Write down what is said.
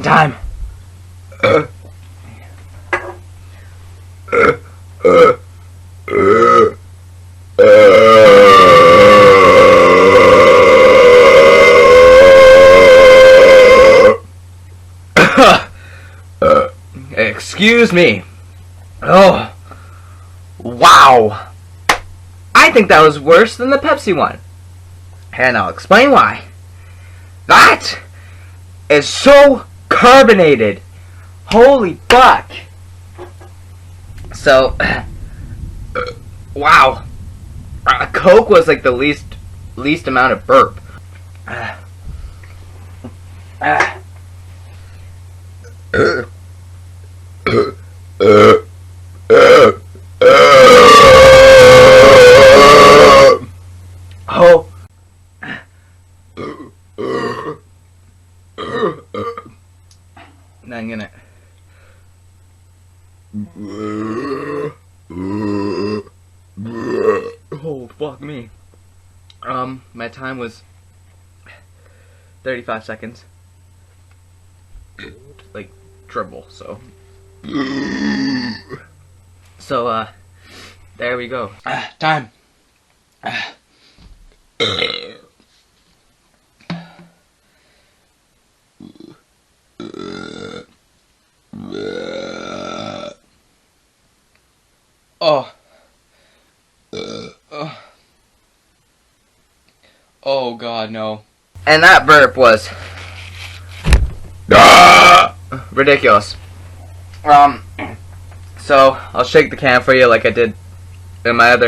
Time. Excuse me. Oh. Wow. I think that was worse than the Pepsi one. And I'll explain why. That is so carbonated. Holy fuck. So, wow. Coke was like the least amount of burp. Oh. Now I'm gonna. Oh, fuck me. My time was 35 seconds. Like, triple, so. So, there we go. Time. Oh. Oh god, no. And that burp was ridiculous. So I'll shake the can for you like I did in my other